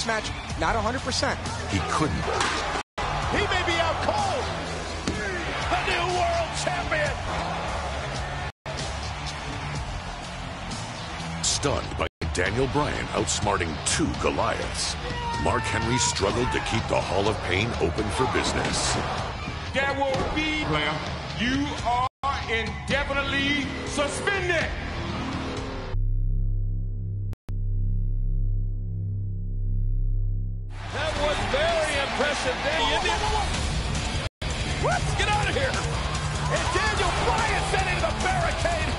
this match, not 100%. He couldn't. He may be out cold. The new world champion. Stunned by Daniel Bryan outsmarting 2 Goliaths, Mark Henry struggled to keep the Hall of Pain open for business. There will be, player. You are indefinitely suspended. That was very impressive. What? Get out of here. And Daniel Bryan sent into the barricade.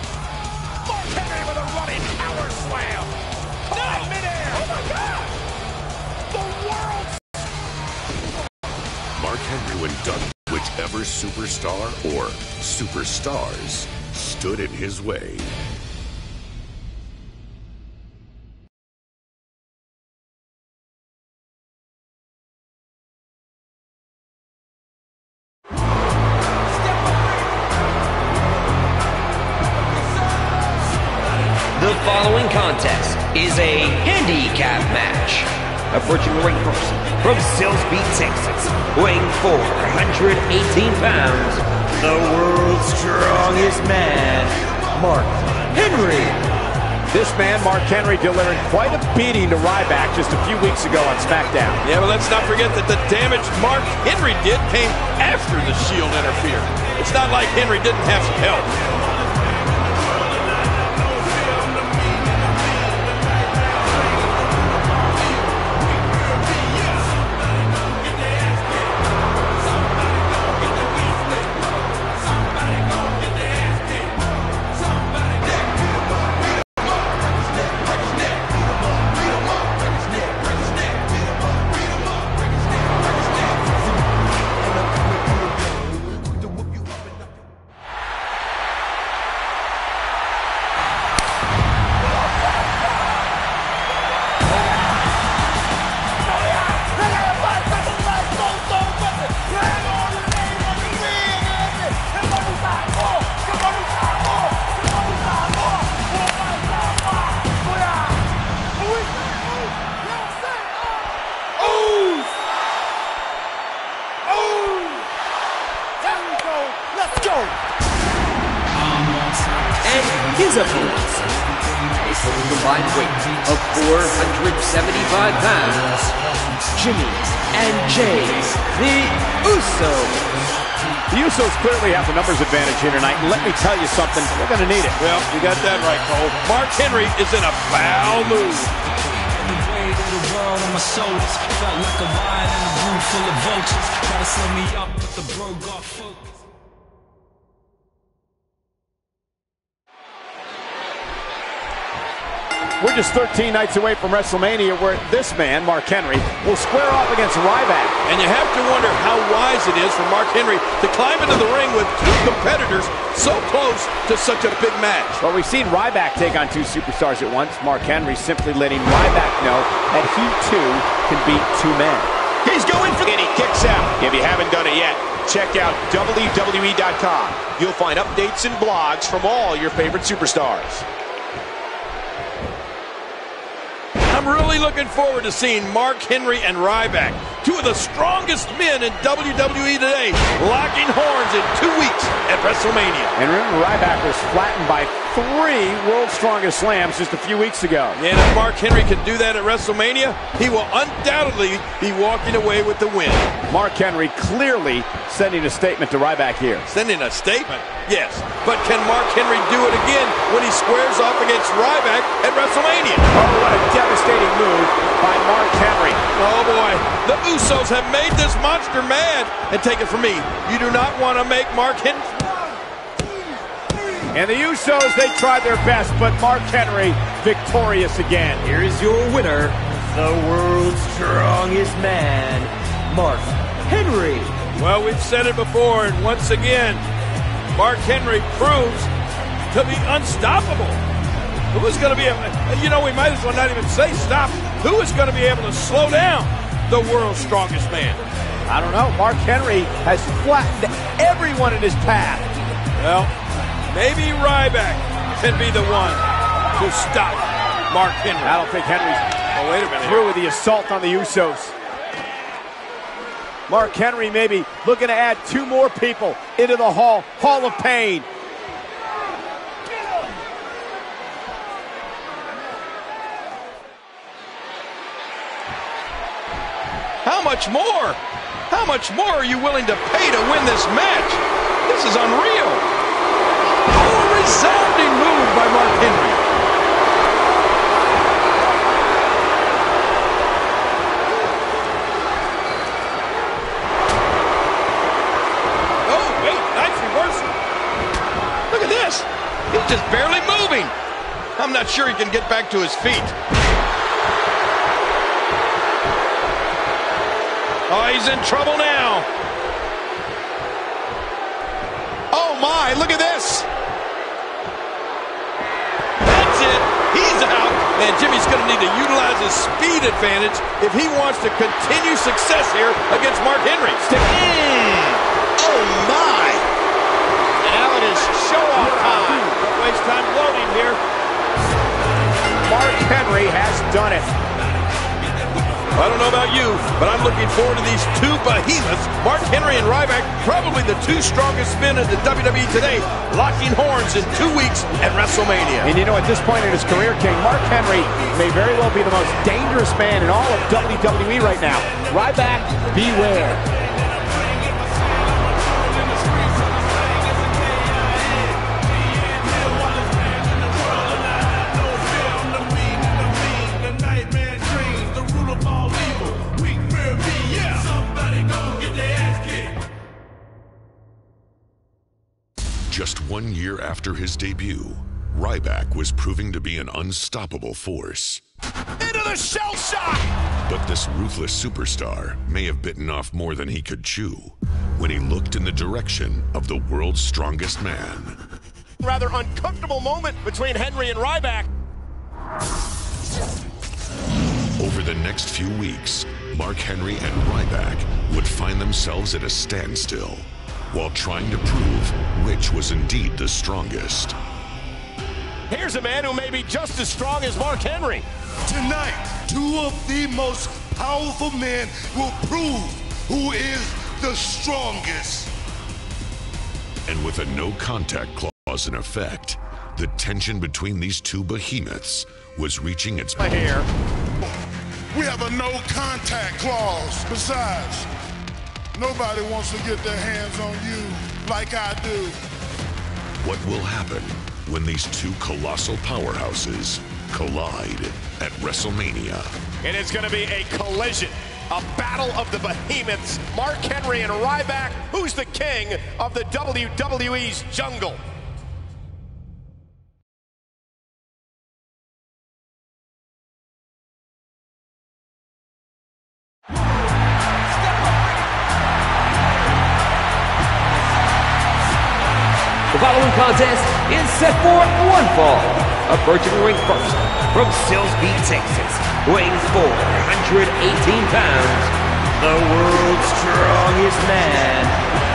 Mark Henry with a running power slam. Caught in midair. Oh my God. The world. Mark Henry when done whichever superstar or superstars stood in his way. The following contest is a handicap match. Approaching the ring first from Silsbee, Texas, weighing 418 pounds, the world's strongest man, Mark Henry. This man, Mark Henry, delivered quite a beating to Ryback just a few weeks ago on SmackDown. Yeah, but let's not forget that the damage Mark Henry did came after the Shield interfered. It's not like Henry didn't have some help. His opponents, a total combined weight of 475 pounds, Jimmy and Jay, the Usos. The Usos clearly have the numbers advantage here tonight, and let me tell you something, they're going to need it. Well, you got that right, Cole. Mark Henry is in a foul mood. The weight of the world on my shoulders felt like a lion in a room full of vultures. Try to slow me up, but the bro got focused. We're just 13 nights away from WrestleMania, where this man, Mark Henry, will square off against Ryback. And you have to wonder how wise it is for Mark Henry to climb into the ring with 2 competitors so close to such a big match. Well, we've seen Ryback take on 2 superstars at once. Mark Henry simply letting Ryback know that he, too, can beat 2 men. He's going for it, and he kicks out. If you haven't done it yet, check out WWE.com. You'll find updates and blogs from all your favorite superstars. I'm really looking forward to seeing Mark Henry and Ryback, 2 of the strongest men in WWE today, locking horns in 2 weeks at WrestleMania. And remember, Ryback was flattened by 3 World's Strongest Slams just a few weeks ago. And if Mark Henry can do that at WrestleMania, he will undoubtedly be walking away with the win. Mark Henry clearly sending a statement to Ryback here. Sending a statement? Yes. But can Mark Henry do it again when he squares off against Ryback at WrestleMania? Oh, what a devastating move by Mark Henry. Oh, boy. The Usos have made this monster mad. And take it from me, you do not want to make Mark Henry... And the Usos, they tried their best, but Mark Henry victorious again. Here is your winner, the world's strongest man, Mark Henry. Well, we've said it before, and once again, Mark Henry proves to be unstoppable. Who is going to be able to, you know, we might as well not even say stop. Who is going to be able to slow down the world's strongest man? I don't know. Mark Henry has flattened everyone in his path. Well, maybe Ryback can be the one to stop Mark Henry. I don't think Henry's... Oh, wait a minute. Through with the assault on the Usos. Mark Henry maybe looking to add 2 more people into the Hall of Pain. How much more? How much more are you willing to pay to win this match? This is unreal. Oh, a resounding move by Mark Henry. Oh, wait, nice reversal. Look at this. He's just barely moving. I'm not sure he can get back to his feet. Oh, he's in trouble now. Oh, my, look at this. That's it. He's out. And Jimmy's going to need to utilize his speed advantage if he wants to continue success here against Mark Henry. Oh, my. Now it is show-off time. Don't waste time gloating here. Mark Henry has done it. I don't know about you, but I'm looking forward to these 2 behemoths, Mark Henry and Ryback, probably the 2 strongest men in the WWE today, locking horns in 2 weeks at WrestleMania. And you know, at this point in his career, King, Mark Henry may very well be the most dangerous man in all of WWE right now. Ryback, beware. Just 1 year after his debut, Ryback was proving to be an unstoppable force. Into the shell shock! But this ruthless superstar may have bitten off more than he could chew when he looked in the direction of the world's strongest man. Rather uncomfortable moment between Henry and Ryback. Over the next few weeks, Mark Henry and Ryback would find themselves at a standstill while trying to prove which was indeed the strongest. Here's a man who may be just as strong as Mark Henry. Tonight, 2 of the most powerful men will prove who is the strongest. And with a no-contact clause in effect, the tension between these 2 behemoths was reaching its peak. Here. We have a no-contact clause. Besides, nobody wants to get their hands on you like I do. What will happen when these 2 colossal powerhouses collide at WrestleMania? It is going to be a collision, a battle of the behemoths. Mark Henry and Ryback. Who's the king of the WWE's jungle? The following contest is set for 1 fall. Approaching the ring first, from Silsbee, Texas, weighing 418 pounds, the world's strongest man,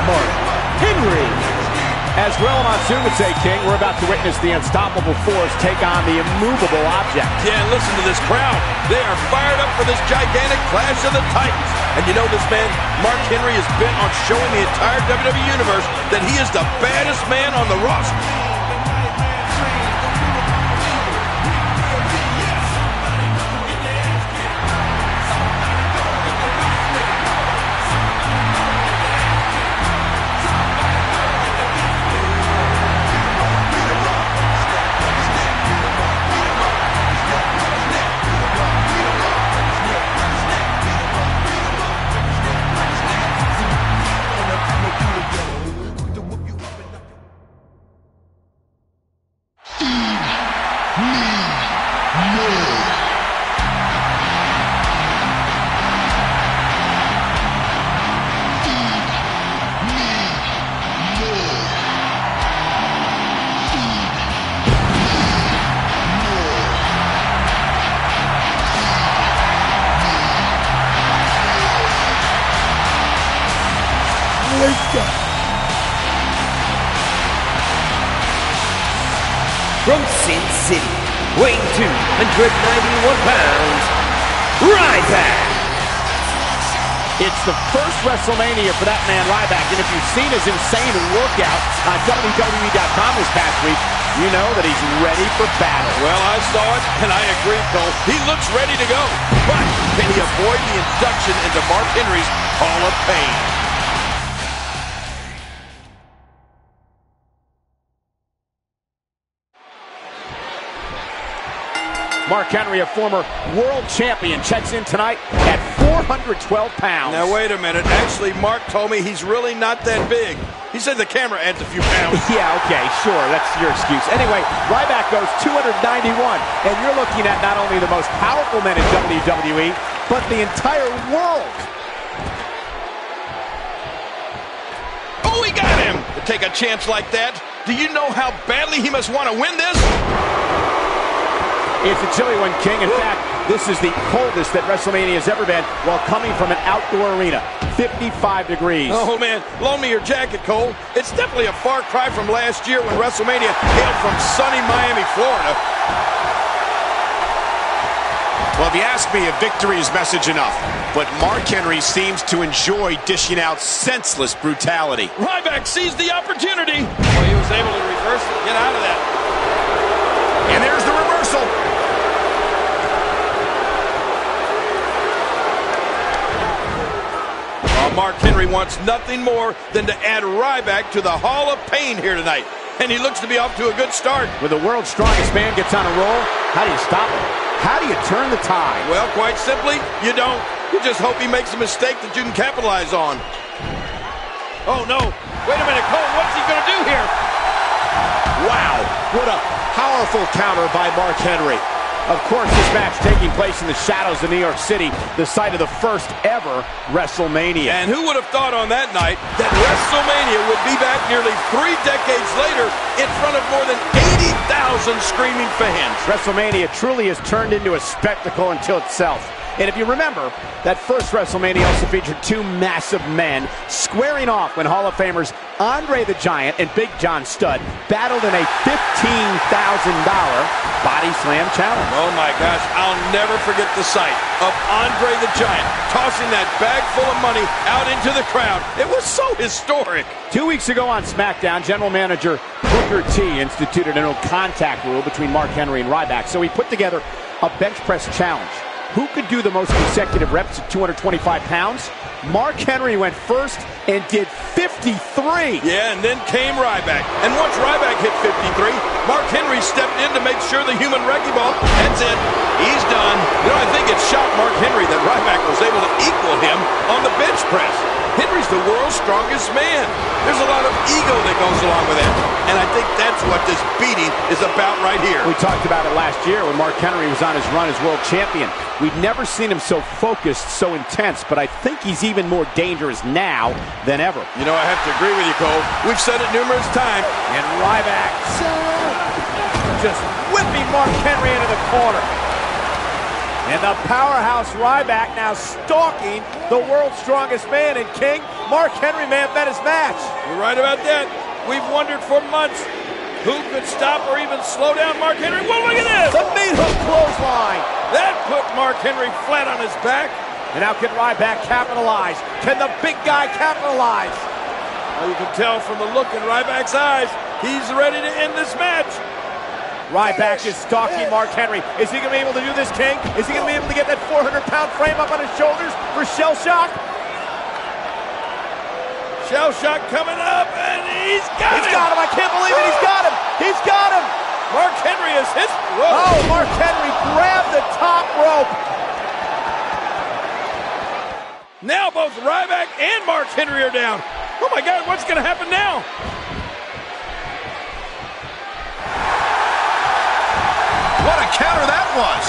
Mark Henry. As Gorilla Monsoon would say, King, we're about to witness the unstoppable force take on the immovable object. Yeah, listen to this crowd. They are fired up for this gigantic Clash of the Titans. And you know this man, Mark Henry, is bent on showing the entire WWE Universe that he is the baddest man on the roster. From Sin City, weighing 291 pounds, Ryback. It's the first WrestleMania for that man Ryback, and if you've seen his insane workout on WWE.com this past week, you know that he's ready for battle. Well, I saw it, and I agree, Cole. He looks ready to go. But can he avoid the induction into Mark Henry's Hall of Fame? Mark Henry, a former world champion, checks in tonight at 412 pounds. Now, wait a minute. Actually, Mark told me he's really not that big. He said the camera adds a few pounds. Yeah, okay, sure. That's your excuse. Anyway, Ryback goes 291, and you're looking at not only the most powerful men in WWE, but the entire world. Oh, he got him! To take a chance like that, do you know how badly he must want to win this? It's a chilly one, King. In fact, this is the coldest that WrestleMania has ever been while coming from an outdoor arena. 55 degrees. Oh, man. Loan me your jacket, Cole. It's definitely a far cry from last year when WrestleMania hailed from sunny Miami, Florida. Well, if you ask me, a victory is message enough. But Mark Henry seems to enjoy dishing out senseless brutality. Ryback seized the opportunity. Well, he was able to reverse it, get out of that. And there's the reversal. Mark Henry wants nothing more than to add Ryback to the Hall of Pain here tonight. And he looks to be off to a good start. When the world's strongest man gets on a roll, how do you stop him? How do you turn the tide? Well, quite simply, you don't. You just hope he makes a mistake that you can capitalize on. Oh, no. Wait a minute, Cole. What's he going to do here? Wow. What a powerful counter by Mark Henry. Of course, this match taking place in the shadows of New York City, the site of the first ever WrestleMania. And who would have thought on that night that WrestleMania would be back nearly 3 decades later in front of more than 80,000 screaming fans? WrestleMania truly has turned into a spectacle until itself. And if you remember, that first WrestleMania also featured two massive men squaring off when Hall of Famers Andre the Giant and Big John Studd battled in a $15,000 body slam challenge. Oh my gosh, I'll never forget the sight of Andre the Giant tossing that bag full of money out into the crowd. It was so historic. 2 weeks ago on SmackDown, General Manager Booker T instituted a no contact rule between Mark Henry and Ryback, so he put together a bench press challenge. Who could do the most consecutive reps at 225 pounds? Mark Henry went first and did 53. Yeah, and then came Ryback. And once Ryback hit 53, Mark Henry stepped in to make sure the human wrecking ball had said, he's done. You know, I think it shocked Mark Henry that Ryback was able to equal him on the bench press. Henry's the world's strongest man. There's a lot of ego that goes along with that. And I think that's what this beating is about right here. We talked about it last year when Mark Henry was on his run as world champion. We've never seen him so focused, so intense, but I think he's even more dangerous now than ever. You know, I have to agree with you, Cole. We've said it numerous times. And Ryback just whipping Mark Henry into the corner. And the powerhouse Ryback now stalking the world's strongest man. And King, Mark Henry may have bet his match. You're right about that. We've wondered for months who could stop or even slow down Mark Henry. Well, look at this! The meat hook clothesline. That put Mark Henry flat on his back. And how can Ryback capitalize? Can the big guy capitalize? Well, you can tell from the look in Ryback's eyes, he's ready to end this match. Ryback is stalking Mark Henry. Is he going to be able to do this, King? Is he going to be able to get that 400-pound frame up on his shoulders for shell shock? Shell shock coming up, and he's got him! He's got him! I can't believe it! He's got him! He's got him! Mark Henry is hit. Whoa. Oh, Mark Henry grabbed the top rope. Now both Ryback and Mark Henry are down. Oh my God, what's going to happen now? What a counter that was!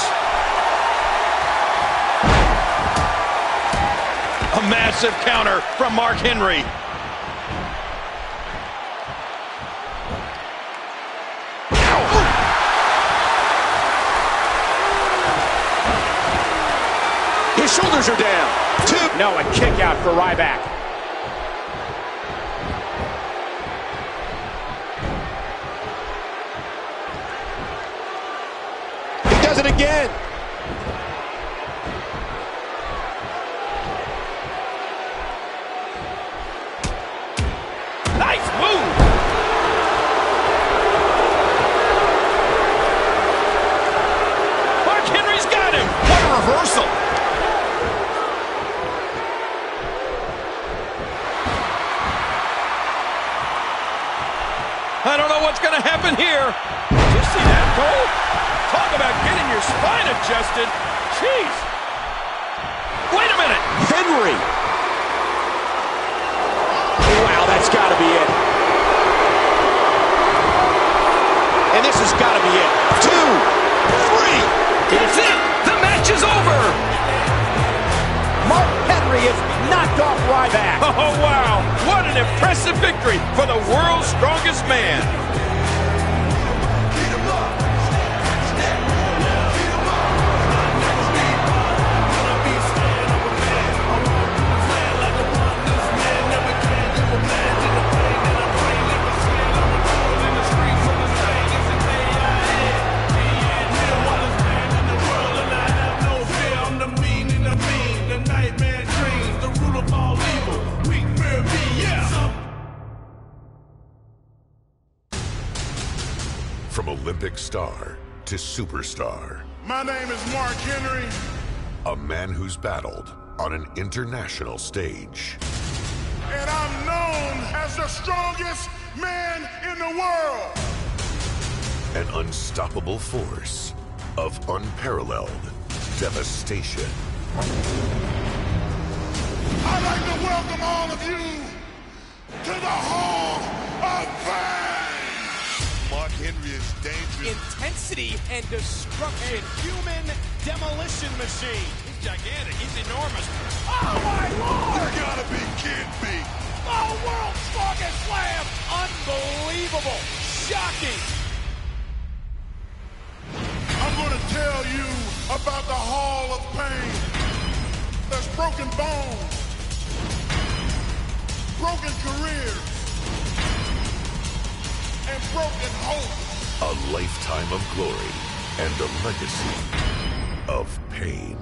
A massive counter from Mark Henry. His shoulders are down. 2. No, a kick out for Ryback. He does it again. I don't know what's going to happen here. Did you see that, Cole? Talk about getting your spine adjusted. Jeez. Wait a minute. Henry. Wow, that's got to be it. And this has got to be it. 2, 3. It's it. The match is over. Mark Henry is knocked off Ryback. Oh, wow. What an impressive victory for the world's strongest man. From Olympic star to superstar. My name is Mark Henry. A man who's battled on an international stage. And I'm known as the strongest man in the world. An unstoppable force of unparalleled devastation. I'd like to welcome all of you to the Hall of Fame. Mark Henry is dangerous. Intensity and destruction. Human demolition machine. He's gigantic. He's enormous. Oh, my Lord! You gotta be kidding me. Oh, world's strongest slam. Unbelievable. Shocking. I'm going to tell you about the Hall of Pain. There's broken bones, broken careers, and broken hope. A lifetime of glory and a legacy of pain.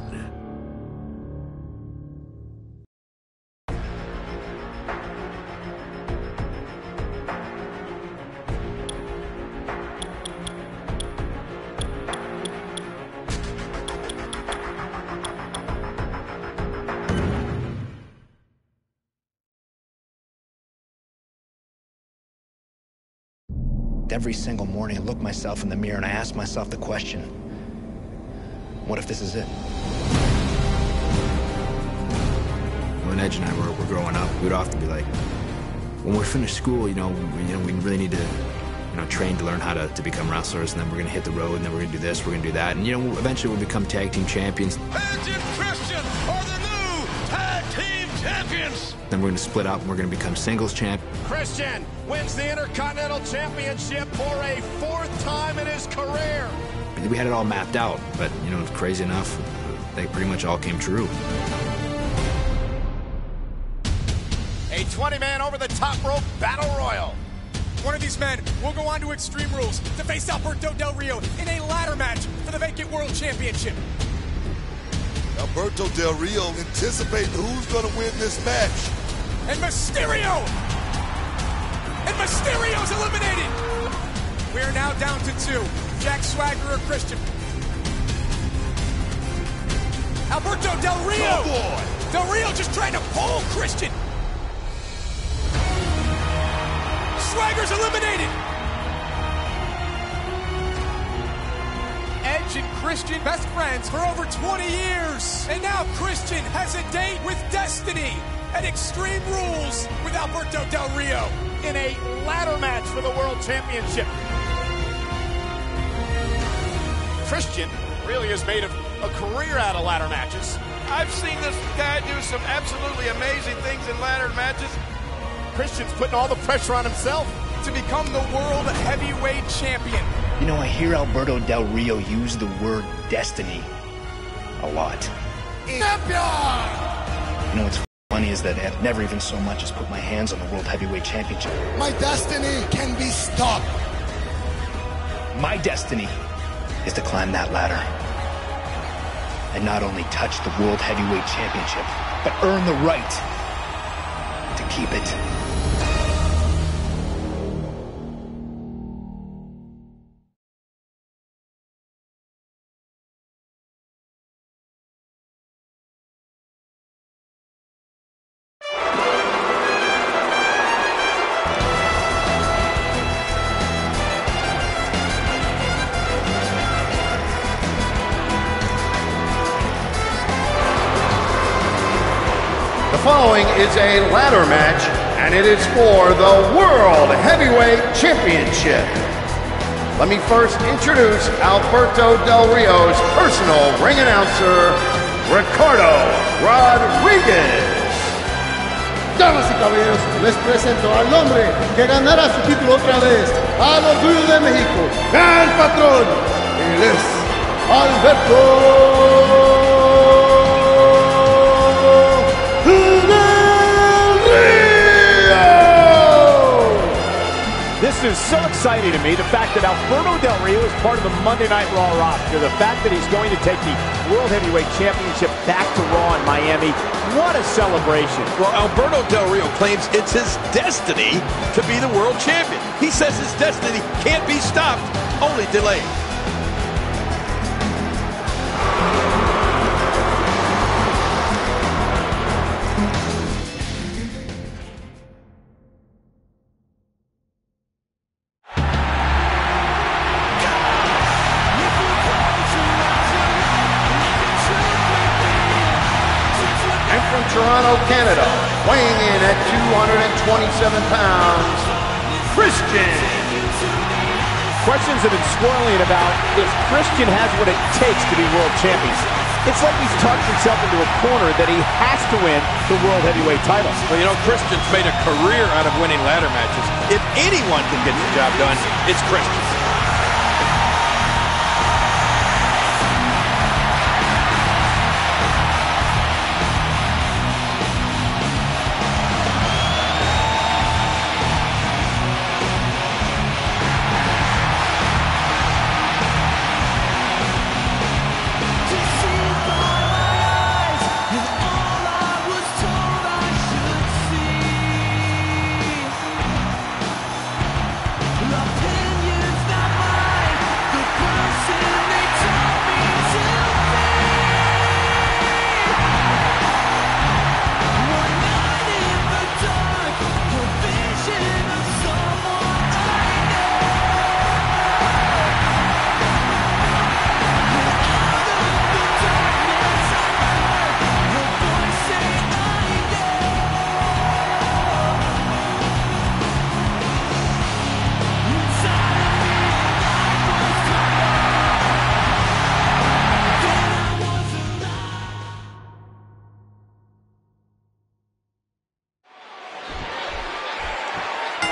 Every single morning, I look myself in the mirror and I ask myself the question, what if this is it? When Edge and I were growing up, we'd often be like, when we're finished school, we really need to, train to learn how to become wrestlers, and then we're going to hit the road, and then we're going to do this, we're going to do that, and, eventually we'll become tag team champions. Edge and Christian are the new tag team champions. Then we're going to split up, and we're going to become singles champ. Christian wins the Intercontinental Championship for a 4th time in his career. We had it all mapped out, but, crazy enough, they pretty much all came true. A 20-man over-the-top rope battle royal. One of these men will go on to Extreme Rules to face Alberto Del Rio in a ladder match for the vacant World Championship. Alberto Del Rio anticipating who's going to win this match. And Mysterio! And Mysterio's eliminated! We are now down to 2. Jack Swagger or Christian. Alberto Del Rio! Oh boy! Del Rio just trying to pull Christian. Swagger's eliminated! Edge and Christian, best friends for over 20 years. And now Christian has a date with Destiny at Extreme Rules with Alberto Del Rio in a ladder match for the World Championship. Christian really has made a career out of ladder matches. I've seen this guy do some absolutely amazing things in ladder matches. Christian's putting all the pressure on himself to become the world heavyweight champion. I hear Alberto Del Rio use the word destiny a lot. Champion! What's funny is that I've never even so much as put my hands on the World Heavyweight Championship. My destiny can be stopped. My destiny is to climb that ladder and not only touch the World Heavyweight Championship, but earn the right to keep it. is a ladder match, and it is for the World Heavyweight Championship. Let me first introduce Alberto Del Rio's personal ring announcer, Ricardo Rodriguez. Damas y caballeros, les presento al hombre que ganará su título otra vez, al Orgullo de México, el patrón. Él es Alberto Del Rio. This is so exciting to me, the fact that Alberto Del Rio is part of the Monday Night Raw roster, the fact that he's going to take the World Heavyweight Championship back to Raw in Miami. What a celebration. Well, Alberto Del Rio claims it's his destiny to be the world champion. He says his destiny can't be stopped, only delayed. Toronto, Canada, weighing in at 227 pounds, Christian. Questions have been swirling about if Christian has what it takes to be world champion. It's like he's talked himself into a corner that he has to win the World Heavyweight title. Well, you know, Christian's made a career out of winning ladder matches. If anyone can get the job done, it's Christian.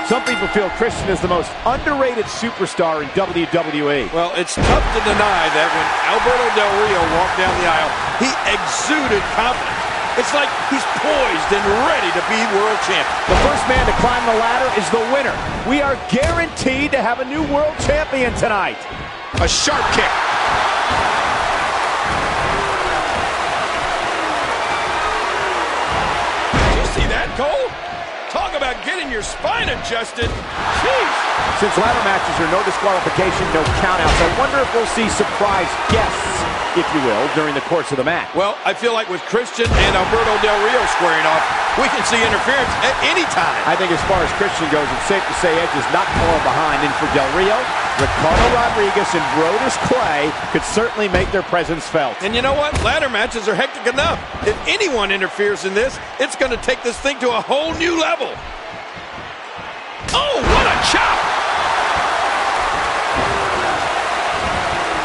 Some people feel Christian is the most underrated superstar in WWE. Well, it's tough to deny that when Alberto Del Rio walked down the aisle, he exuded confidence. It's like he's poised and ready to be world champion. The first man to climb the ladder is the winner. We are guaranteed to have a new world champion tonight. A sharp kick. Did you see that, Cole? Talk about getting your spine adjusted. Jeez. Since ladder matches are no disqualification, no countouts, I wonder if we'll see surprise guests, if you will, during the course of the match. Well, I feel like with Christian and Alberto Del Rio squaring off, we can see interference at any time. I think as far as Christian goes, it's safe to say Edge is not falling behind. And for Del Rio, Ricardo Rodriguez and Brodus Clay could certainly make their presence felt. And you know what? Ladder matches are hectic enough. If anyone interferes in this, it's going to take this thing to a whole new level. Oh, what a chop!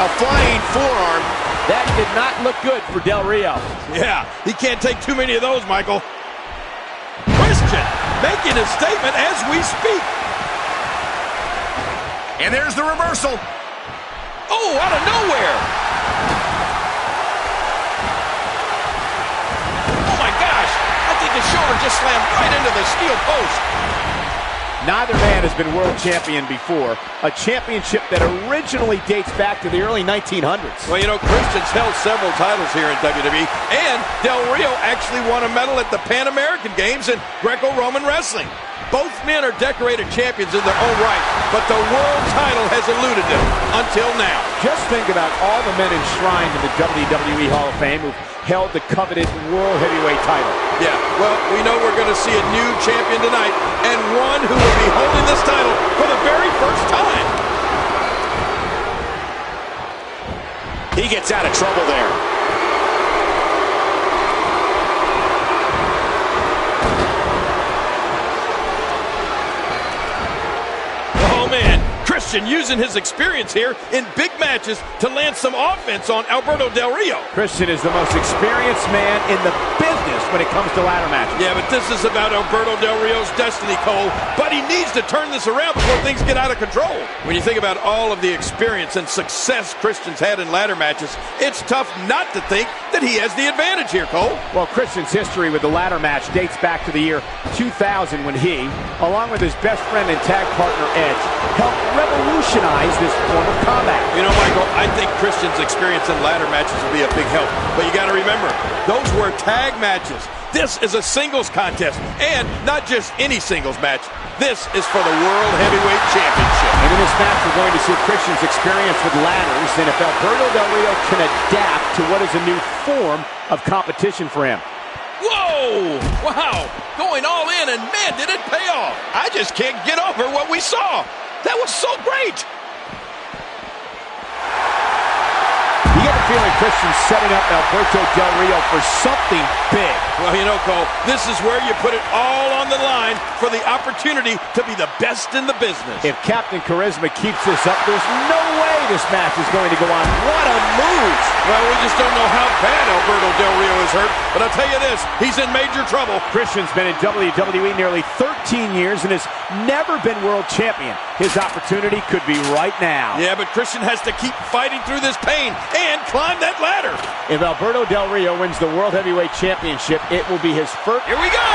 A flying forearm. That did not look good for Del Rio. Yeah, he can't take too many of those, Michael. Christian making a statement as we speak. And there's the reversal. Oh, out of nowhere. Oh, my gosh. I think his shoulder just slammed right into the steel post. Neither man has been world champion before, a championship that originally dates back to the early 1900s. Well, you know, Christian's held several titles here in WWE, and Del Rio actually won a medal at the Pan American Games in Greco-Roman wrestling. Both men are decorated champions in their own right, but the world title has eluded them until now. Just think about all the men enshrined in the WWE Hall of Fame who've held the coveted World Heavyweight title. Yeah, well, we know we're going to see a new champion tonight, and one who will be holding this title for the very first time. He gets out of trouble there. Christian using his experience here in big matches to land some offense on Alberto Del Rio. Christian is the most experienced man in the business when it comes to ladder matches. Yeah, but this is about Alberto Del Rio's destiny, Cole. But he needs to turn this around before things get out of control. When you think about all of the experience and success Christian's had in ladder matches, it's tough not to think that he has the advantage here, Cole. Well, Christian's history with the ladder match dates back to the year 2000 when he, along with his best friend and tag partner Edge, helped revolutionize this form of combat. You know, Michael, I think Christian's experience in ladder matches will be a big help. But you got to remember, those were tag matches. This is a singles contest, and not just any singles match. This is for the World Heavyweight Championship. And in this match, we're going to see Christian's experience with ladders, and if Alberto Del Rio can adapt to what is a new form of competition for him. Whoa! Wow! Going all in, and man, did it pay off. I just can't get over what we saw. That was so great. You get the feeling Christian's setting up Alberto Del Rio for something big. Well, you know, Cole, this is where you put it all on the line for the opportunity to be the best in the business. If Captain Charisma keeps this up, there's no way this match is going to go on. What a move! Well, we just don't know how bad Alberto Del Rio is hurt, but I'll tell you this, he's in major trouble. Christian's been in WWE nearly 13 years and has never been world champion. His opportunity could be right now. Yeah, but Christian has to keep fighting through this pain and climb that ladder. If Alberto Del Rio wins the World Heavyweight Championship, it will be his first. Here we go!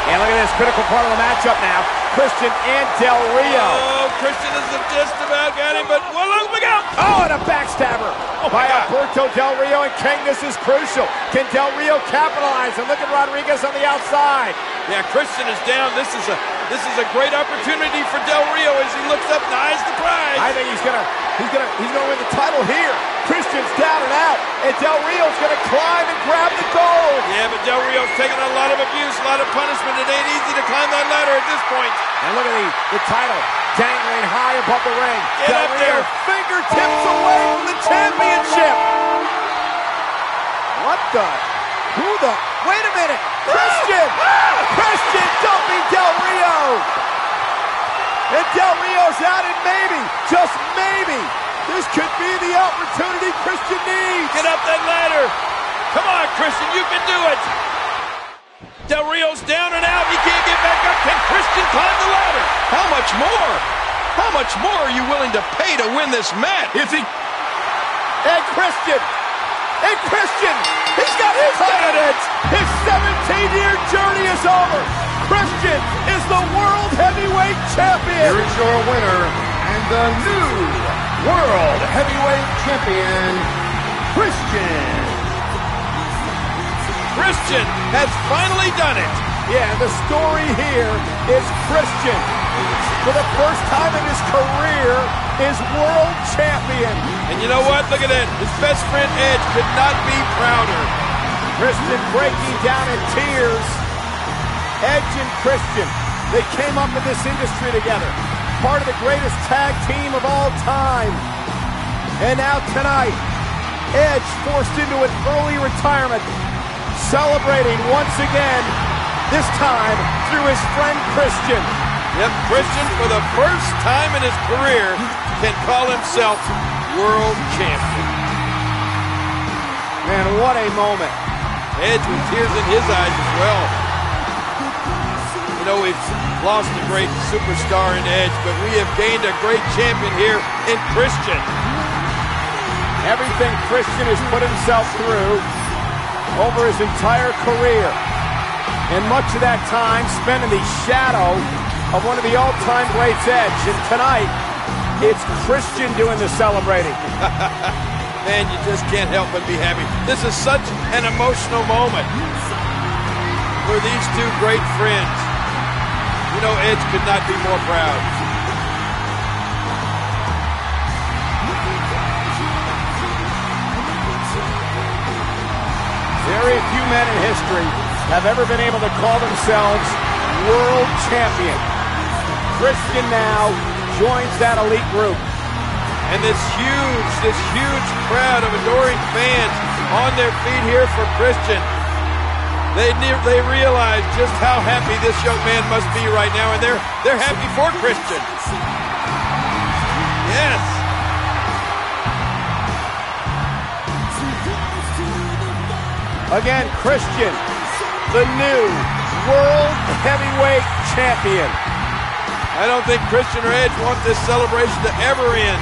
And look at this critical part of the matchup now. Christian and Del Rio. Oh, Christian has just about got him, but well, look out! Oh, and a backstabber by Alberto Del Rio, and King, this is crucial. Can Del Rio capitalize? And look at Rodriguez on the outside. Yeah, Christian is down. This is a great opportunity for Del Rio as he looks up and eyes the prize. I think he's gonna win the title here. Christian's down and out, and Del Rio's gonna climb and grab the gold. Yeah, but Del Rio's taking a lot of abuse, a lot of punishment. It ain't easy to climb that ladder at this point. And look at the title dangling high above the ring. Get Del up Rio there. fingertips away from the championship. What the? Who the? Wait a minute. Christian! Christian dumping Del Rio. And Del Rio's out, and maybe, just maybe, this could be the opportunity Christian needs. Get up that ladder. Come on, Christian, you can do it. Del Rio's down and out. He can't get back up. Can Christian climb the ladder? How much more? How much more are you willing to pay to win this match? Is he? And Christian! And Christian! He's got his evidence! His 17-year journey is over! Christian is the World Heavyweight Champion! Here is your winner and the new World Heavyweight Champion, Christian. Christian has finally done it. Yeah, the story here is Christian, for the first time in his career, is world champion. And you know what? Look at that. His best friend Edge could not be prouder. Christian breaking down in tears. Edge and Christian, they came up in this industry together. Part of the greatest tag team of all time. And now tonight, Edge forced into an early retirement, celebrating once again, this time through his friend Christian. Yep, Christian, for the first time in his career, can call himself world champion. Man, what a moment. Edge with tears in his eyes as well. You know, we've lost a great superstar in Edge, but we have gained a great champion here in Christian. Everything Christian has put himself through over his entire career, and much of that time spent in the shadow of one of the all-time greats, Edge. And tonight, it's Christian doing the celebrating. Man, you just can't help but be happy. This is such an emotional moment for these two great friends. You know, Edge could not be more proud. Very few men in history have ever been able to call themselves world champion. Christian now joins that elite group. And this huge crowd of adoring fans on their feet here for Christian. They realize just how happy this young man must be right now, and they're happy for Christian. Yes. Again, Christian, the new World Heavyweight Champion. I don't think Christian or Edge want this celebration to ever end,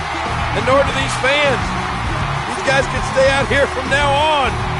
and nor do these fans. These guys can stay out here from now on.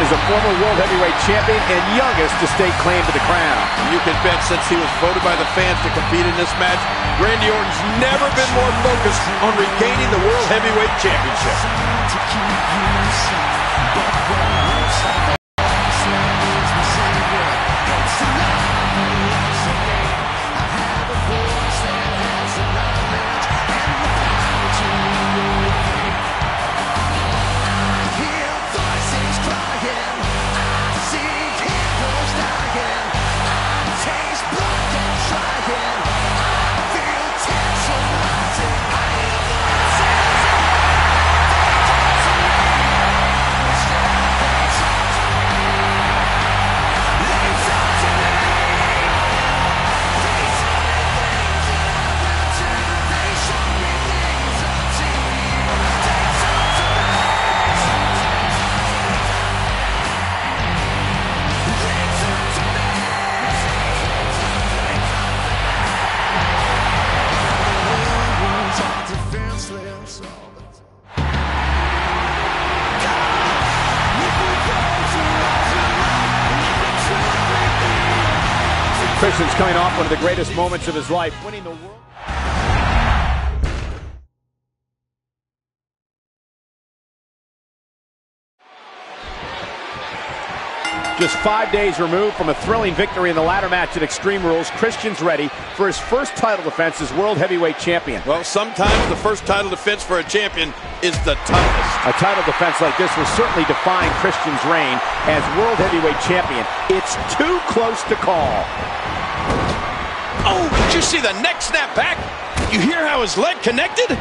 is a former World Heavyweight Champion and youngest to stake claim to the crown. You can bet since he was voted by the fans to compete in this match, Randy Orton's never been more focused on regaining the World Heavyweight Championship. Christian's coming off one of the greatest moments of his life, winning the world. Just 5 days removed from a thrilling victory in the ladder match at Extreme Rules, Christian's ready for his first title defense as World Heavyweight Champion. Well, sometimes the first title defense for a champion is the toughest. A title defense like this will certainly define Christian's reign as World Heavyweight Champion. It's too close to call. Oh, did you see the neck snap back? You hear how his leg connected?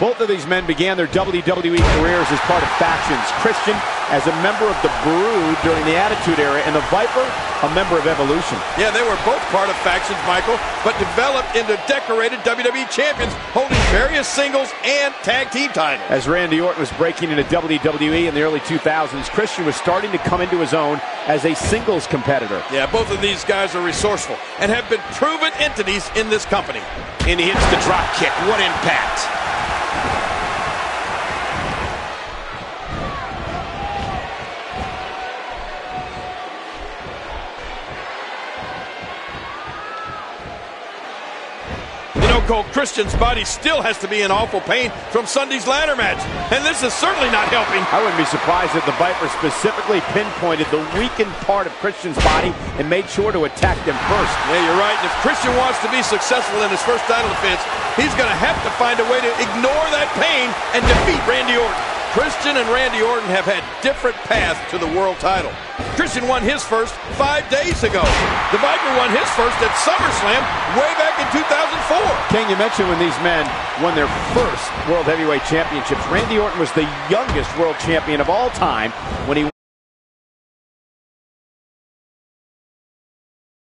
Both of these men began their WWE careers as part of factions. Christian as a member of the Brood during the Attitude Era, and the Viper a member of Evolution. Yeah, they were both part of factions, Michael, but developed into decorated WWE champions, holding various singles and tag team titles. As Randy Orton was breaking into WWE in the early 2000s, Christian was starting to come into his own as a singles competitor. Yeah, both of these guys are resourceful and have been proven entities in this company. And he hits the drop kick. What impact! Cole, Christian's body still has to be in awful pain from Sunday's ladder match, and this is certainly not helping. I wouldn't be surprised if the Viper specifically pinpointed the weakened part of Christian's body and made sure to attack them first. Yeah, you're right. And if Christian wants to be successful in his first title defense, he's going to have to find a way to ignore that pain and defeat Randy Orton. Christian and Randy Orton have had different paths to the world title. Christian won his first 5 days ago. The Viper won his first at SummerSlam way back in 2004. King, you mentioned when these men won their first World Heavyweight Championships. Randy Orton was the youngest world champion of all time when he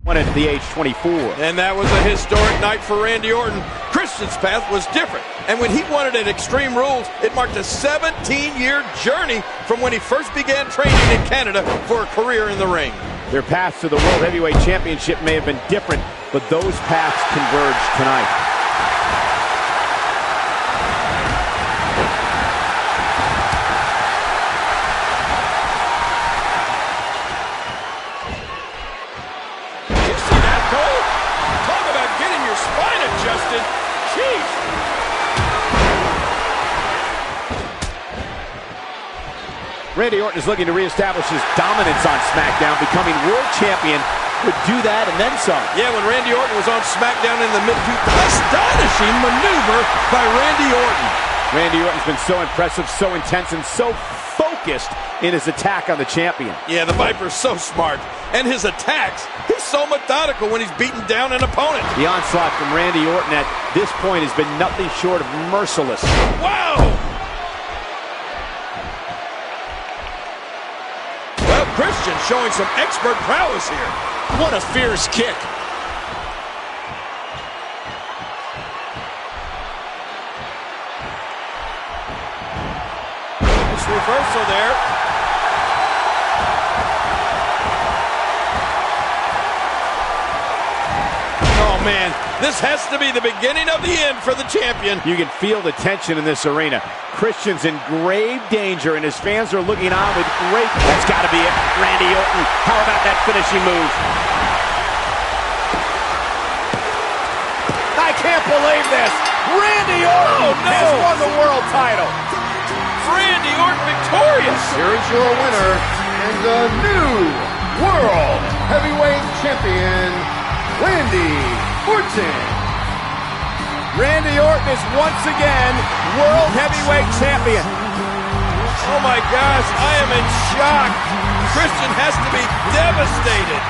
won at the age 24. And that was a historic night for Randy Orton. Christian's path was different. And when he won it at Extreme Rules, it marked a 17-year journey from when he first began training in Canada for a career in the ring. Their paths to the World Heavyweight Championship may have been different, but those paths converged tonight. Randy Orton is looking to reestablish his dominance on SmackDown. Becoming world champion would do that and then some. Yeah, when Randy Orton was on SmackDown in the mid-2000s, astonishing maneuver by Randy Orton. Randy Orton's been so impressive, so intense, and so focused in his attack on the champion. Yeah, the Viper's so smart. And his attacks, he's so methodical when he's beating down an opponent. The onslaught from Randy Orton at this point has been nothing short of merciless. Wow! Christian showing some expert prowess here. What a fierce kick. Nice reversal there. Oh man, this has to be the beginning of the end for the champion. You can feel the tension in this arena. Christian's in grave danger, and his fans are looking on with great... That's got to be it. Randy Orton. How about that finishing move? I can't believe this. Randy Orton has won the world title. Randy Orton victorious. Here is your winner and the new World Heavyweight Champion, Randy Orton. Randy Orton is once again World Heavyweight Champion. Oh my gosh, I am in shock. Christian has to be devastated.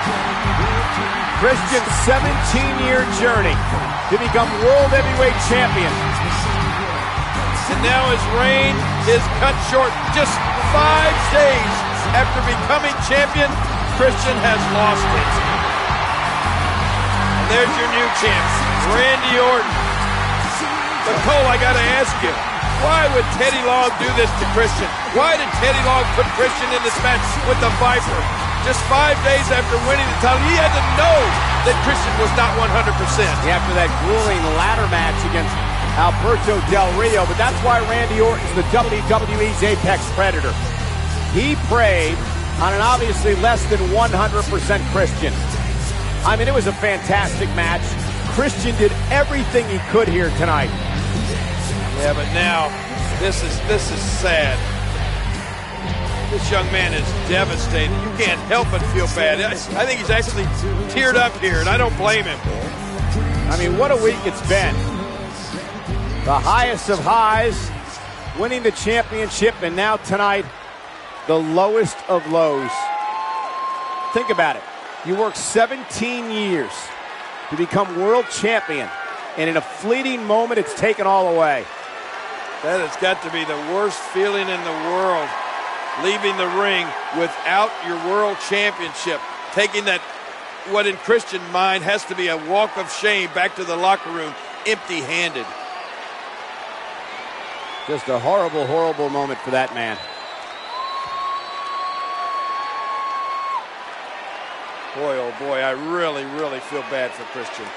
Christian's 17-year journey to become World Heavyweight Champion. And now his reign is cut short. Just 5 days after becoming champion, Christian has lost it. And there's your new champ, Randy Orton. But Cole, I gotta ask you, why would Teddy Long do this to Christian? Why did Teddy Long put Christian in this match with the Viper? Just 5 days after winning the title, he had to know that Christian was not 100%. After that grueling ladder match against Alberto Del Rio, but that's why Randy Orton's the WWE's Apex Predator. He preyed on an obviously less than 100% Christian. I mean, it was a fantastic match. Christian did everything he could here tonight. Yeah, but now this is sad. This young man is devastated. You can't help but feel bad. I think he's actually teared up here, and I don't blame him. I mean, what a week it's been. The highest of highs, winning the championship, and now tonight, the lowest of lows. Think about it. You worked 17 years to become world champion, and in a fleeting moment, it's taken all away. That has got to be the worst feeling in the world, leaving the ring without your world championship, taking that, what in Christian mind has to be a walk of shame back to the locker room, empty-handed. Just a horrible, horrible moment for that man. Boy, oh boy, I really, really feel bad for Christian.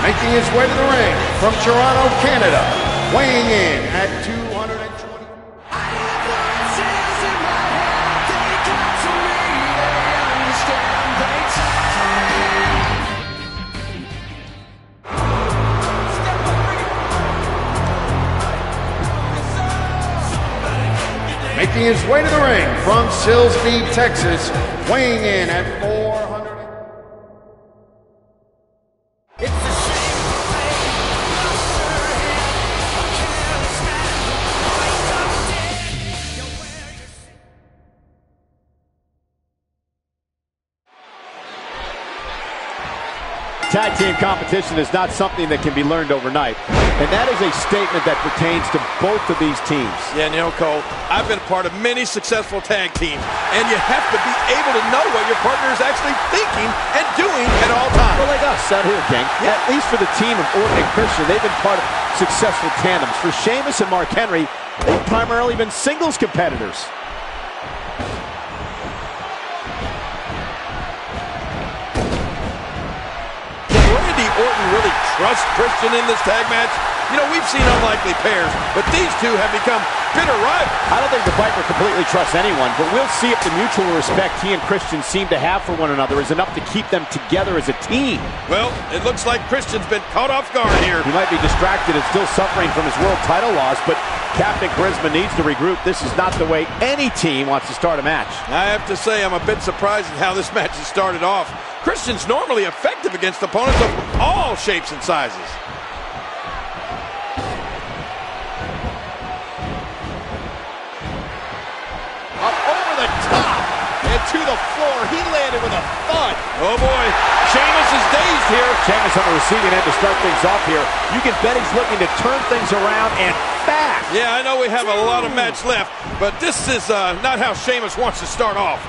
Making his way to the ring from Toronto, Canada, weighing in at 220. Making his way to the ring from Silsbee, Texas, weighing in at 400. Tag team competition is not something that can be learned overnight. And that is a statement that pertains to both of these teams. Yeah, you know, Cole, I've been a part of many successful tag teams, and you have to be able to know what your partner is actually thinking and doing at all times. Well, like us out here, King. Yeah. At least for the team of Orton and Christian, they've been part of successful tandems. For Sheamus and Mark Henry, they've primarily been singles competitors. Orton really trusts Christian in this tag match? You know, we've seen unlikely pairs, but these two have become bitter rivals. I don't think the Viper completely trusts anyone, but we'll see if the mutual respect he and Christian seem to have for one another is enough to keep them together as a team. Well, it looks like Christian's been caught off guard here. He might be distracted and still suffering from his world title loss, but Captain Charisma needs to regroup. This is not the way any team wants to start a match. I have to say, I'm a bit surprised at how this match has started off. Christian's normally effective against opponents of all shapes and sizes. Up over the top and to the floor. He landed with a thud. Oh boy, Sheamus is dazed here. Sheamus on the receiving end to start things off here. You can bet he's looking to turn things around and fast. Yeah, I know we have a lot of match left, but this is not how Sheamus wants to start off.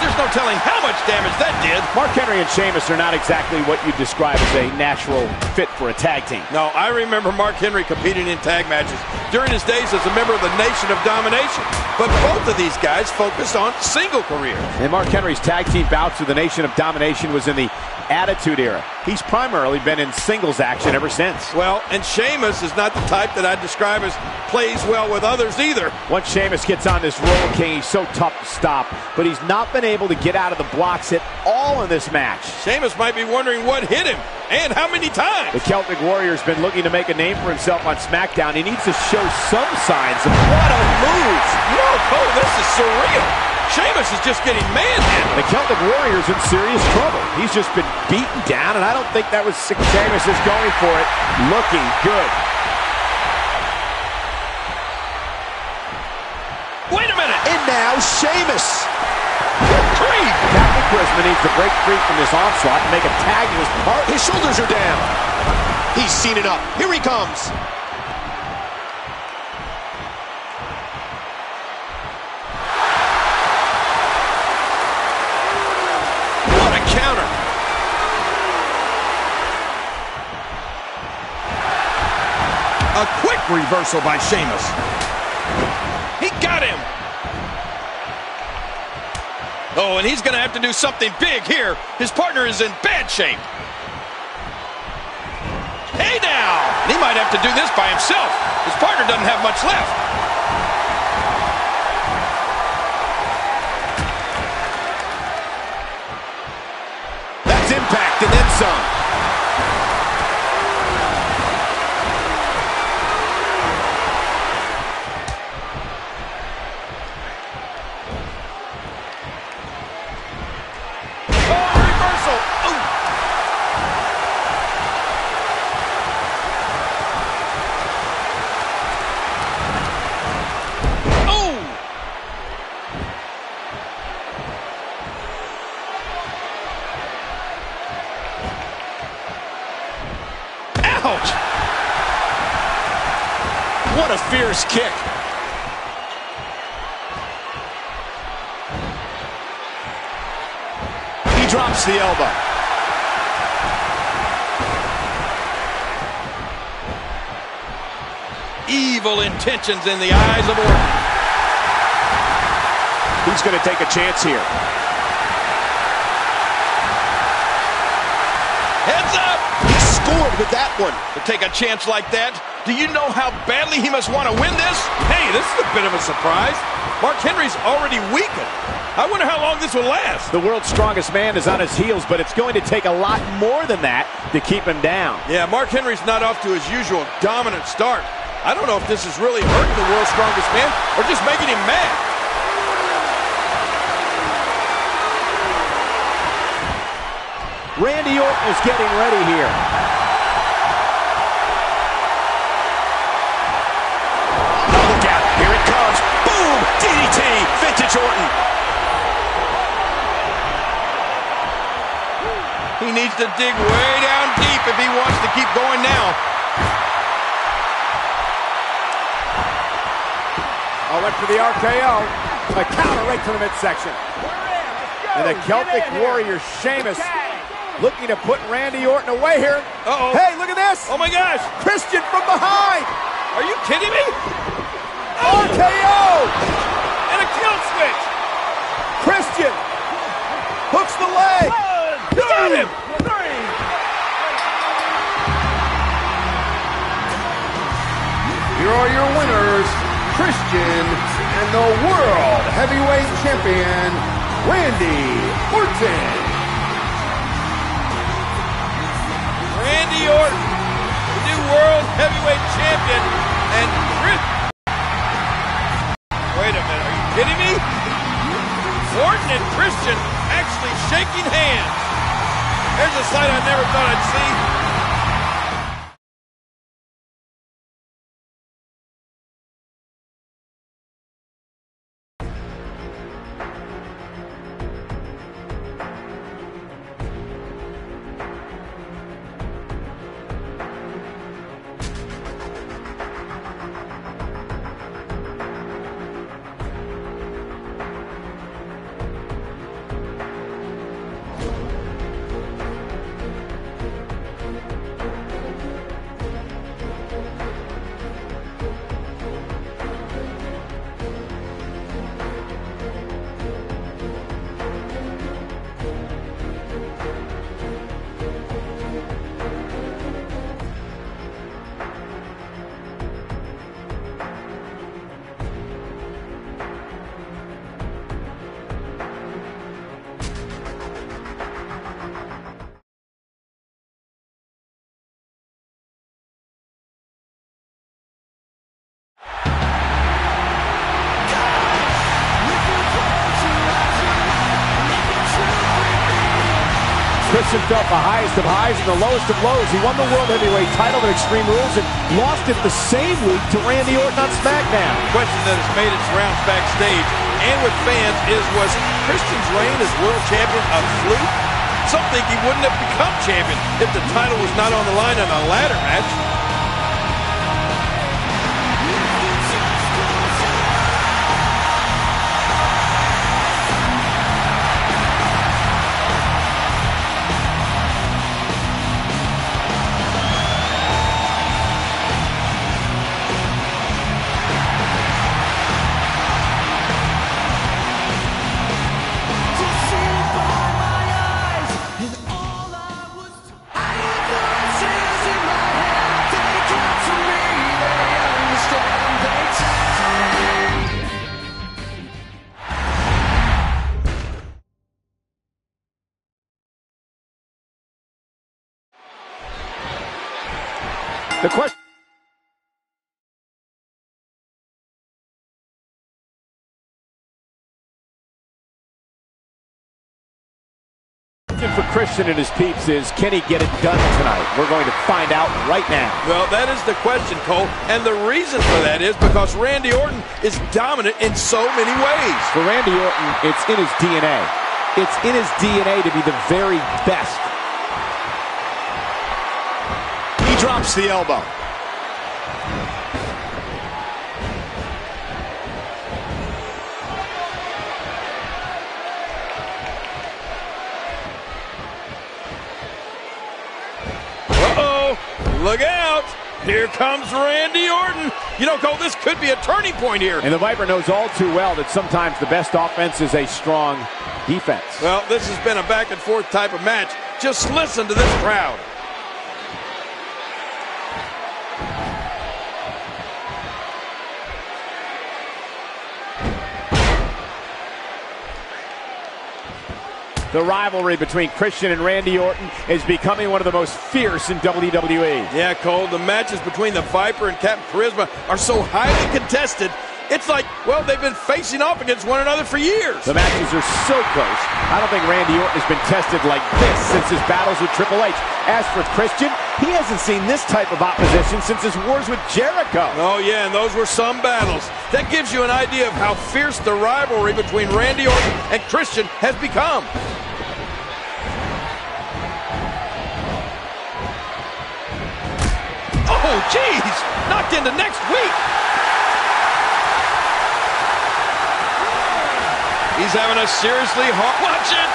There's no telling how much damage that did. Mark Henry and Sheamus are not exactly what you describe as a natural fit for a tag team. No, I remember Mark Henry competing in tag matches during his days as a member of the Nation of Domination. But both of these guys focused on single careers. And Mark Henry's tag team bouts with the Nation of Domination was in the Attitude Era. He's primarily been in singles action ever since. Well, and Sheamus is not the type that I'd describe as plays well with others either. Once Sheamus gets on this roll, King, he's so tough to stop, but he's not been able to get out of the blocks at all in this match. Sheamus might be wondering what hit him and how many times. The Celtic Warrior's been looking to make a name for himself on SmackDown. He needs to show some signs of what a move. Oh, this is surreal. Sheamus is just getting manhandled. The Celtic Warrior's in serious trouble. He's just been beaten down, and I don't think that was Sheamus is going for it. Looking good. Wait a minute. And now Sheamus. Good grief. Captain Charisma needs to break free from this onslaught and make a tag to his partner. His shoulders are down. He's seen it up. Here he comes. Counter. A quick reversal by Sheamus. He got him. Oh, and he's going to have to do something big here. His partner is in bad shape. Hey now! He might have to do this by himself. His partner doesn't have much left. Impact and then some. Oh, reversal. Ooh. Ouch! What a fierce kick. He drops the elbow. Evil intentions in the eyes of Orton. He's going to take a chance here. Heads up! He scored with that one. To take a chance like that, do you know how badly he must want to win this? Hey, this is a bit of a surprise. Mark Henry's already weakened. I wonder how long this will last. The world's strongest man is on his heels, but it's going to take a lot more than that to keep him down. Yeah, Mark Henry's not off to his usual dominant start. I don't know if this is really hurting the world's strongest man or just making him mad. Randy Orton is getting ready here. Oh, look out. Here it comes. Boom! DDT. Vintage Orton. He needs to dig way down deep if he wants to keep going now. I went for the RKO. A counter right to the midsection. And the Celtic Warrior, Sheamus, looking to put Randy Orton away here. Uh-oh. Hey, look at this. Oh, my gosh. Christian from behind. Are you kidding me? RKO. And a kill switch. Christian hooks the leg. Got him. Here are your winners, Christian and the World Heavyweight Champion, Randy Orton. Randy Orton, the new World Heavyweight Champion, and Chris. Wait a minute, are you kidding me? Orton and Christian actually shaking hands. There's a sight I never thought I'd see. Christian felt the highest of highs and the lowest of lows. He won the World Heavyweight title at Extreme Rules and lost it the same week to Randy Orton on SmackDown. The question that has made its rounds backstage and with fans is, was Christian's reign as world champion a fluke? Some think he wouldn't have become champion if the title was not on the line in a ladder match. The question for Christian and his peeps is, can he get it done tonight? We're going to find out right now. Well, that is the question, Cole, and the reason for that is because Randy Orton is dominant in so many ways. For Randy Orton, it's in his DNA. It's in his DNA to be the very best. He drops the elbow. Uh-oh, look out. Here comes Randy Orton. You know, Cole, this could be a turning point here. And the Viper knows all too well that sometimes the best offense is a strong defense. Well, this has been a back and forth type of match. Just listen to this crowd. The rivalry between Christian and Randy Orton is becoming one of the most fierce in WWE. Yeah, Cole, the matches between the Viper and Captain Charisma are so highly contested, it's like, well, they've been facing off against one another for years. The matches are so close. I don't think Randy Orton has been tested like this since his battles with Triple H. As for Christian, he hasn't seen this type of opposition since his wars with Jericho. Oh, yeah, and those were some battles. That gives you an idea of how fierce the rivalry between Randy Orton and Christian has become. Oh, geez! Knocked into next week! He's having a seriously hard... Watch it!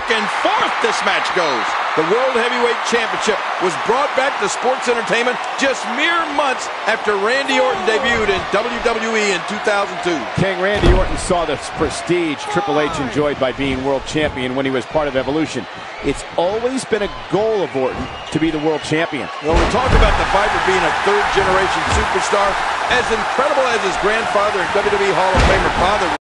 And forth this match goes. The World Heavyweight Championship was brought back to sports entertainment just mere months after Randy Orton debuted in WWE in 2002. King Randy Orton saw the prestige Triple H enjoyed by being world champion when he was part of Evolution. It's always been a goal of Orton to be the world champion. Well, we talk about the Viper being a third-generation superstar. As incredible as his grandfather and WWE Hall of Famer father,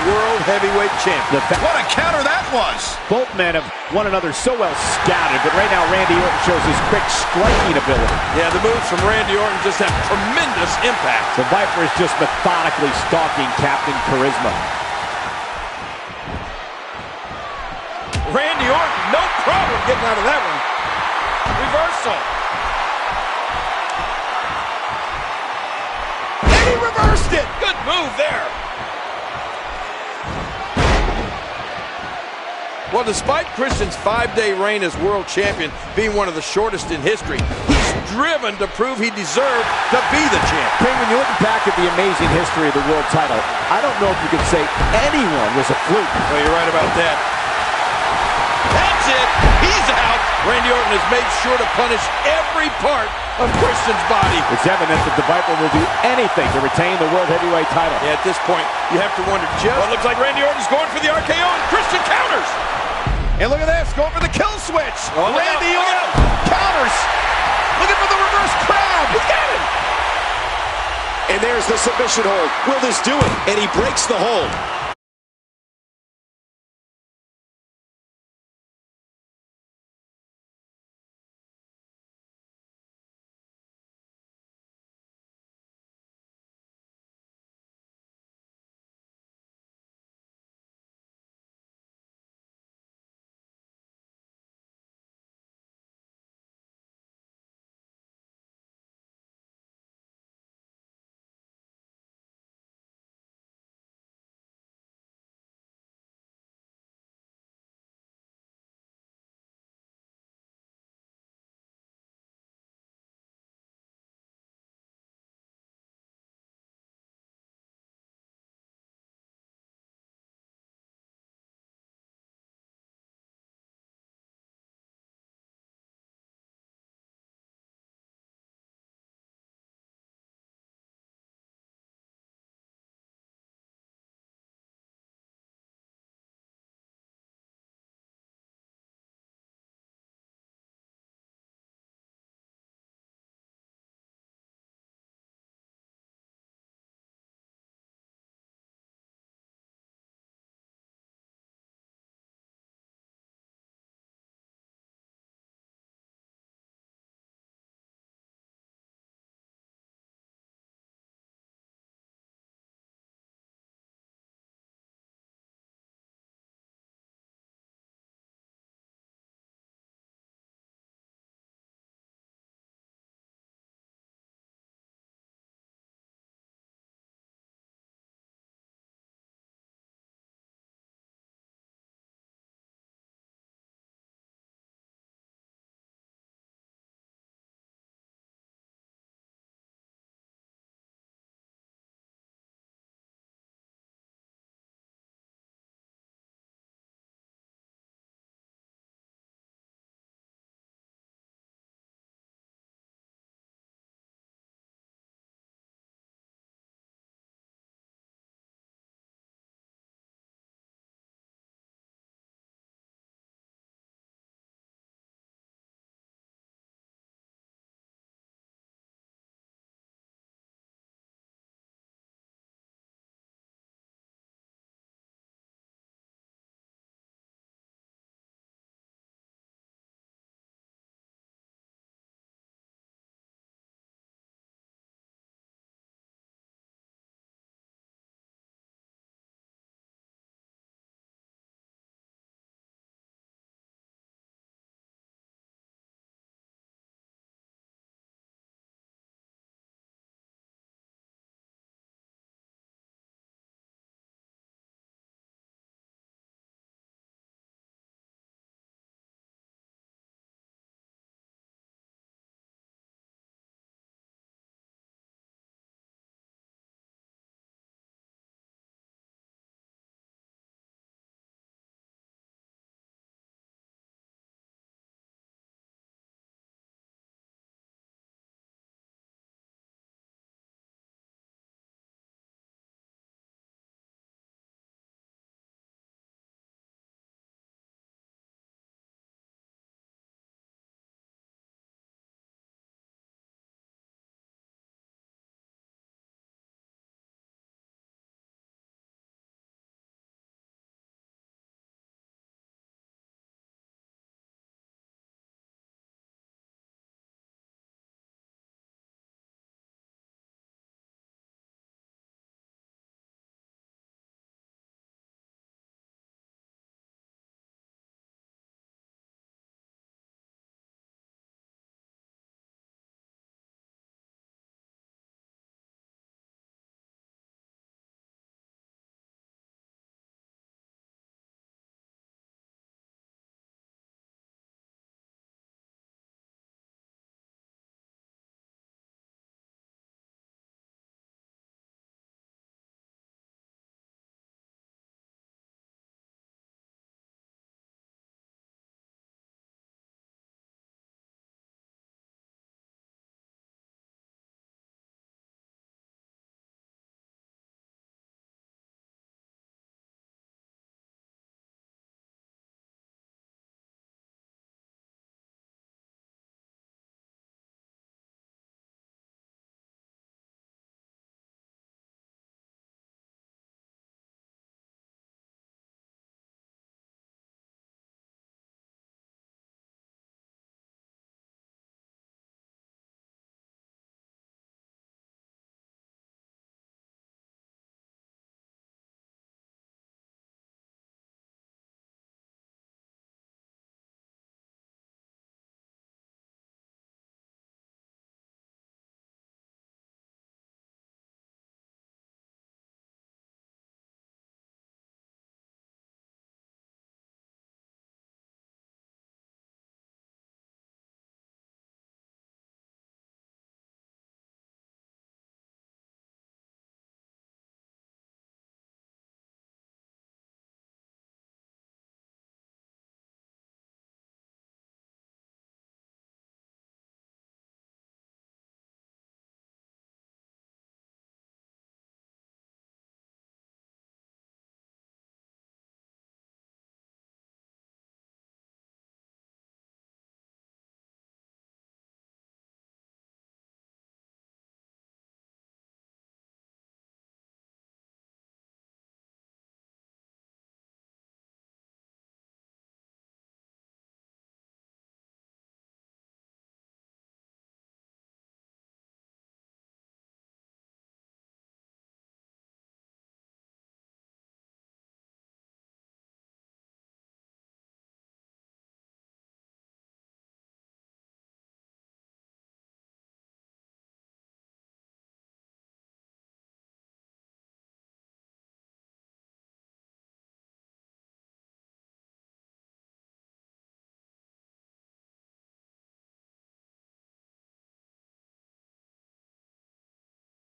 World Heavyweight Champion. What a counter that was! Both men have one another so well scouted, but right now Randy Orton shows his quick striking ability. Yeah, the moves from Randy Orton just have tremendous impact. The Viper is just methodically stalking Captain Charisma. Randy Orton, no problem getting out of that one. Reversal. And he reversed it. Good move there. Well, despite Christian's 5-day reign as world champion being one of the shortest in history, he's driven to prove he deserved to be the champ. King, when you look back at the amazing history of the world title, I don't know if you could say anyone was a fluke. Well, you're right about that. That's it. He's out. Randy Orton has made sure to punish every part of Christian's body. It's evident that the Viper will do anything to retain the World Heavyweight title. Yeah, at this point, you have to wonder just... Well, it looks like Randy Orton's going for the RKO and Christian counters. And look at this, going for the kill switch. Oh, Randy Orton counters. Looking for the reverse crab. He got him. And there's the submission hold. Will this do it? And he breaks the hold.